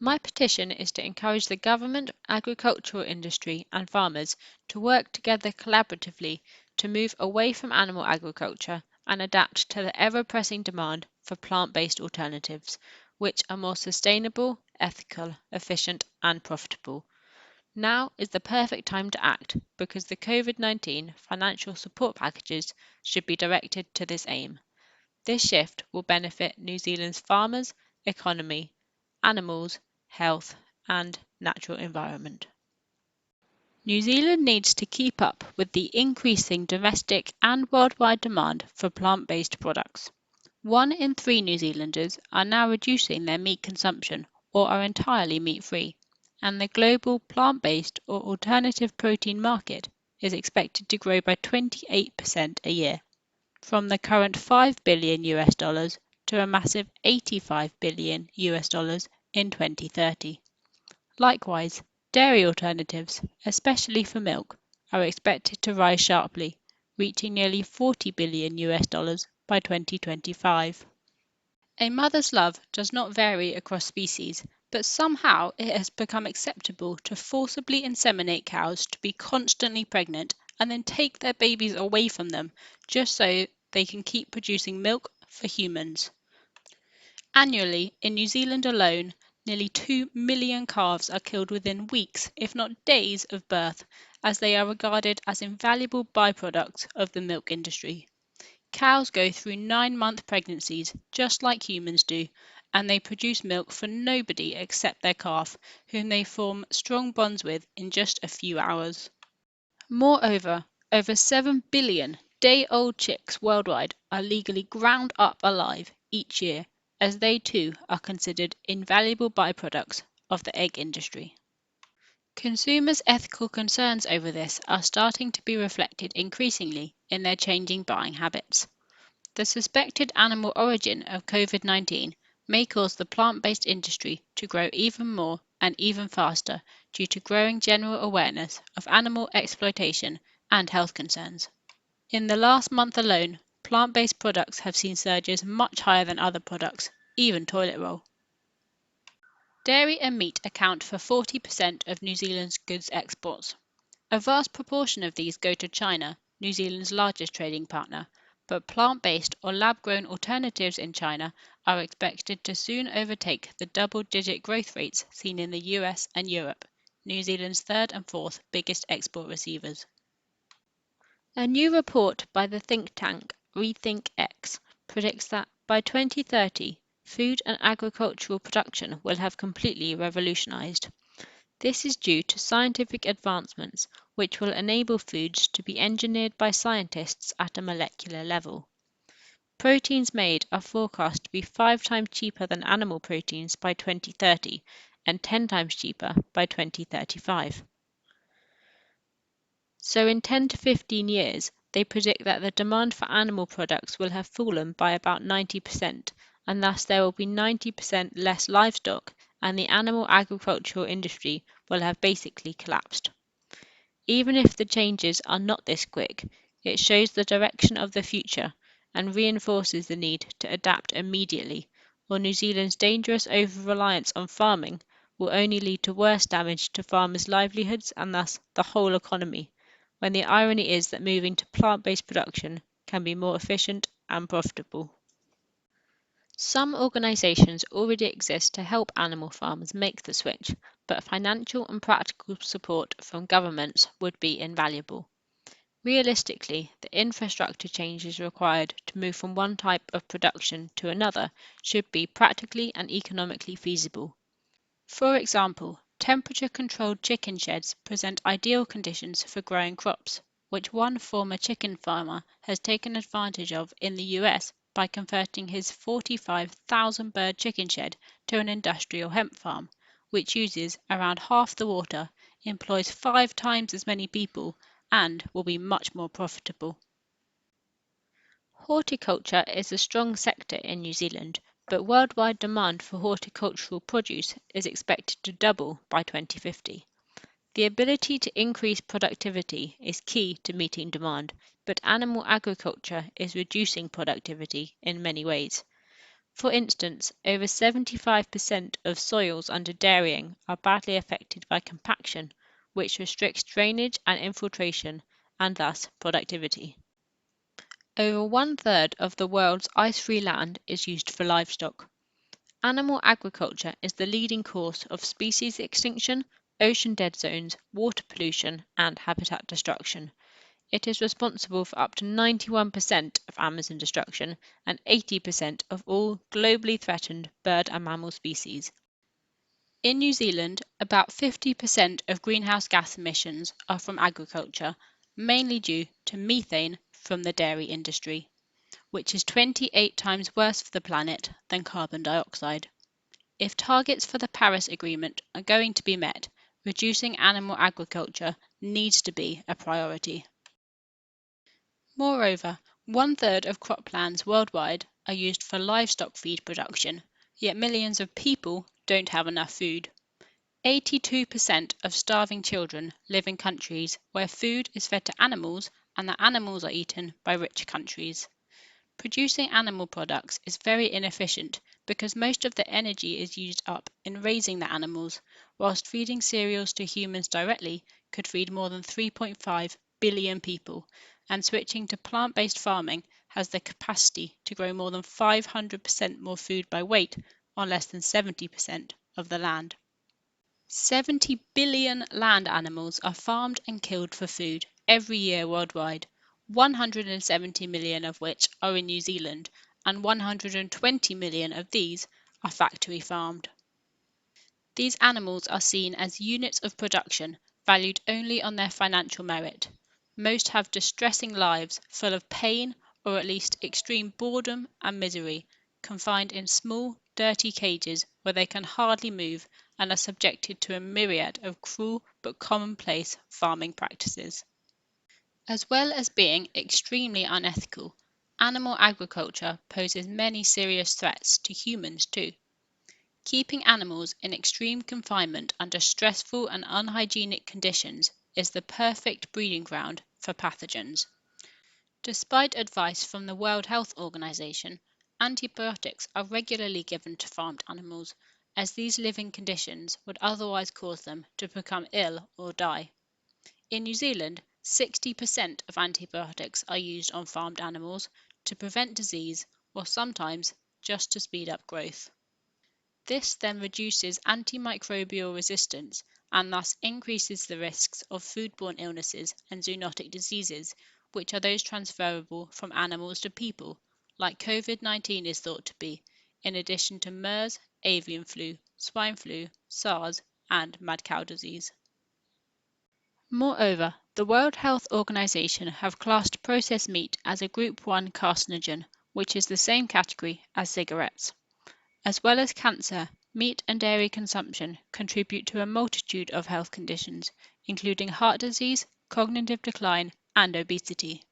My petition is to encourage the government, agricultural industry, and farmers to work together collaboratively to move away from animal agriculture and adapt to the ever pressing demand for plant based alternatives, which are more sustainable, ethical, efficient, and profitable. Now is the perfect time to act because the COVID-19 financial support packages should be directed to this aim. This shift will benefit New Zealand's farmers, economy, animals, health, and natural environment. New Zealand needs to keep up with the increasing domestic and worldwide demand for plant based products. 1 in 3 New Zealanders are now reducing their meat consumption or are entirely meat free, and the global plant based or alternative protein market is expected to grow by 28% a year, from the current $5 billion to a massive $85 billion in 2030. Likewise, dairy alternatives, especially for milk, are expected to rise sharply, reaching nearly $40 billion by 2025. A mother's love does not vary across species, but somehow it has become acceptable to forcibly inseminate cows to be constantly pregnant and then take their babies away from them just so they can keep producing milk for humans. Annually, in New Zealand alone, nearly 2 million calves are killed within weeks, if not days, of birth, as they are regarded as invaluable byproducts of the milk industry. Cows go through 9-month pregnancies just like humans do, and they produce milk for nobody except their calf, whom they form strong bonds with in just a few hours. Moreover, over 7 billion day-old chicks worldwide are legally ground up alive each year, as they too are considered invaluable byproducts of the egg industry. Consumers' ethical concerns over this are starting to be reflected increasingly in their changing buying habits. The suspected animal origin of COVID-19 may cause the plant-based industry to grow even more and even faster due to growing general awareness of animal exploitation and health concerns. In the last month alone, plant-based products have seen surges much higher than other products, even toilet roll. Dairy and meat account for 40% of New Zealand's goods exports. A vast proportion of these go to China, New Zealand's largest trading partner, but plant-based or lab-grown alternatives in China are expected to soon overtake the double-digit growth rates seen in the US and Europe, New Zealand's third and fourth biggest export receivers. A new report by the think tank RethinkX predicts that by 2030, food and agricultural production will have completely revolutionized. This is due to scientific advancements which will enable foods to be engineered by scientists at a molecular level. Proteins made are forecast to be 5 times cheaper than animal proteins by 2030 and 10 times cheaper by 2035. So in 10 to 15 years, they predict that the demand for animal products will have fallen by about 90%, and thus there will be 90% less livestock, and the animal agricultural industry will have basically collapsed. Even if the changes are not this quick, it shows the direction of the future and reinforces the need to adapt immediately, or New Zealand's dangerous over-reliance on farming will only lead to worse damage to farmers' livelihoods and thus the whole economy, when the irony is that moving to plant-based production can be more efficient and profitable. Some organisations already exist to help animal farmers make the switch, but financial and practical support from governments would be invaluable. Realistically, the infrastructure changes required to move from one type of production to another should be practically and economically feasible. For example, temperature-controlled chicken sheds present ideal conditions for growing crops, which one former chicken farmer has taken advantage of in the US by converting his 45,000 bird chicken shed to an industrial hemp farm, which uses around half the water, employs 5 times as many people, and will be much more profitable. Horticulture is a strong sector in New Zealand, but worldwide demand for horticultural produce is expected to double by 2050. The ability to increase productivity is key to meeting demand, but animal agriculture is reducing productivity in many ways. For instance, over 75% of soils under dairying are badly affected by compaction, which restricts drainage and infiltration, and thus productivity. Over one-third of the world's ice-free land is used for livestock. Animal agriculture is the leading cause of species extinction, ocean dead zones, water pollution, and habitat destruction. It is responsible for up to 91% of Amazon destruction and 80% of all globally threatened bird and mammal species. In New Zealand, about 50% of greenhouse gas emissions are from agriculture, mainly due to methane from the dairy industry, which is 28 times worse for the planet than carbon dioxide. If targets for the Paris Agreement are going to be met, reducing animal agriculture needs to be a priority. Moreover, one-third of croplands worldwide are used for livestock feed production, yet millions of people don't have enough food. 82% of starving children live in countries where food is fed to animals and the animals are eaten by rich countries. Producing animal products is very inefficient because most of the energy is used up in raising the animals, whilst feeding cereals to humans directly could feed more than 3.5 billion people, and switching to plant-based farming has the capacity to grow more than 500% more food by weight on less than 70% of the land. 70 billion land animals are farmed and killed for food every year worldwide, 170 million of which are in New Zealand, and 120 million of these are factory farmed. These animals are seen as units of production, valued only on their financial merit. Most have distressing lives full of pain or at least extreme boredom and misery, confined in small, dirty cages where they can hardly move and are subjected to a myriad of cruel but commonplace farming practices. As well as being extremely unethical, animal agriculture poses many serious threats to humans too. Keeping animals in extreme confinement under stressful and unhygienic conditions is the perfect breeding ground for pathogens. Despite advice from the World Health Organization, antibiotics are regularly given to farmed animals, as these living conditions would otherwise cause them to become ill or die. In New Zealand, 60% of antibiotics are used on farmed animals to prevent disease or sometimes just to speed up growth. This then reduces antimicrobial resistance and thus increases the risks of foodborne illnesses and zoonotic diseases, which are those transferable from animals to people, like COVID-19 is thought to be, in addition to MERS, avian flu, swine flu, SARS, and mad cow disease. Moreover, the World Health Organization have classed processed meat as a Group 1 carcinogen, which is the same category as cigarettes. As well as cancer, meat and dairy consumption contribute to a multitude of health conditions, including heart disease, cognitive decline, and obesity.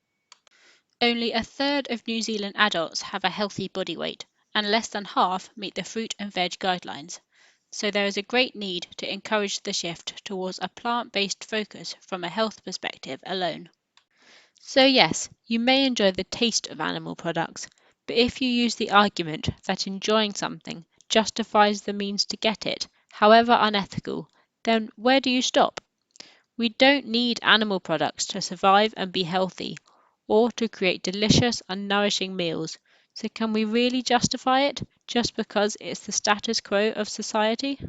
Only a third of New Zealand adults have a healthy body weight, and less than half meet the fruit and veg guidelines. So there is a great need to encourage the shift towards a plant-based focus from a health perspective alone. So yes, you may enjoy the taste of animal products, but if you use the argument that enjoying something justifies the means to get it, however unethical, then where do you stop? We don't need animal products to survive and be healthy, or to create delicious and nourishing meals, so can we really justify it just because it's the status quo of society?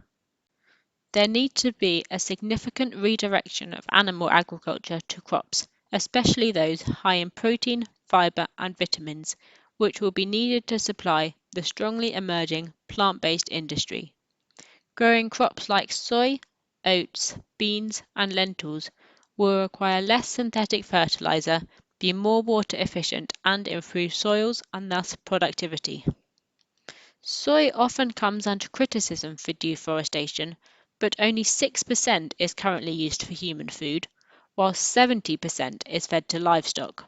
There needs to be a significant redirection of animal agriculture to crops, especially those high in protein, fiber, and vitamins, which will be needed to supply the strongly emerging plant-based industry. Growing crops like soy, oats, beans, and lentils will require less synthetic fertilizer, be more water efficient, and improve soils and thus productivity. Soy often comes under criticism for deforestation, but only 6% is currently used for human food, while 70% is fed to livestock.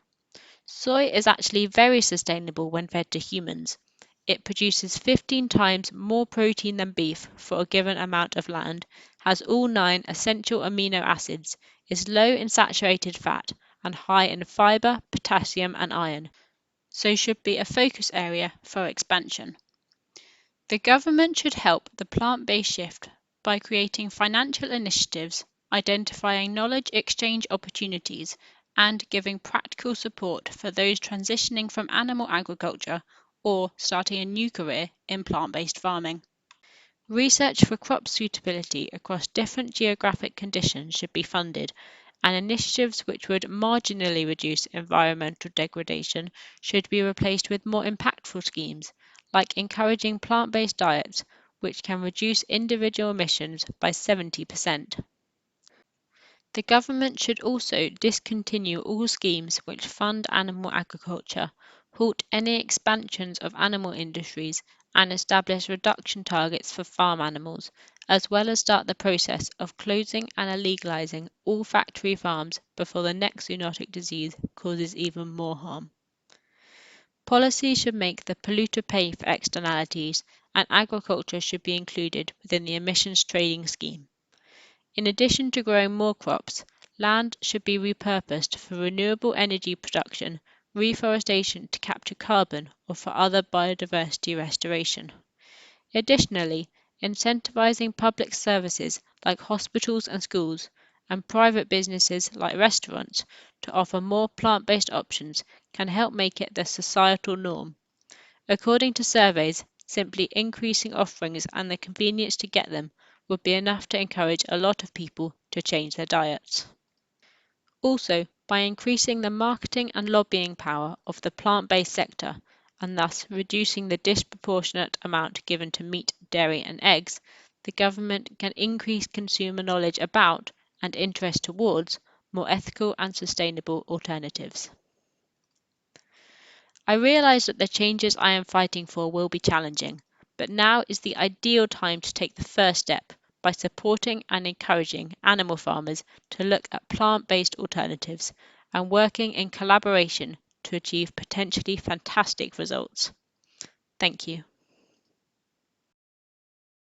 Soy is actually very sustainable when fed to humans. It produces 15 times more protein than beef for a given amount of land, has all 9 essential amino acids, is low in saturated fat, and high in fiber, potassium, and iron, so should be a focus area for expansion. The government should help the plant-based shift by creating financial initiatives, identifying knowledge exchange opportunities, and giving practical support for those transitioning from animal agriculture or starting a new career in plant-based farming. Research for crop suitability across different geographic conditions should be funded, and initiatives which would marginally reduce environmental degradation should be replaced with more impactful schemes, like encouraging plant-based diets, which can reduce individual emissions by 70%. The government should also discontinue all schemes which fund animal agriculture, halt any expansions of animal industries, and establish reduction targets for farm animals, as well as start the process of closing and illegalizing all factory farms before the next zoonotic disease causes even more harm. Policy should make the polluter pay for externalities, and agriculture should be included within the emissions trading scheme. In addition to growing more crops, land should be repurposed for renewable energy production, reforestation to capture carbon, or for other biodiversity restoration. Additionally, incentivizing public services like hospitals and schools, and private businesses like restaurants to offer more plant-based options can help make it the societal norm. According to surveys, simply increasing offerings and the convenience to get them would be enough to encourage a lot of people to change their diets. Also, by increasing the marketing and lobbying power of the plant-based sector, and thus reducing the disproportionate amount given to meat, dairy, and eggs, the government can increase consumer knowledge about and interest towards more ethical and sustainable alternatives. I realize that the changes I am fighting for will be challenging, but now is the ideal time to take the first step by supporting and encouraging animal farmers to look at plant-based alternatives and working in collaboration to achieve potentially fantastic results. Thank you.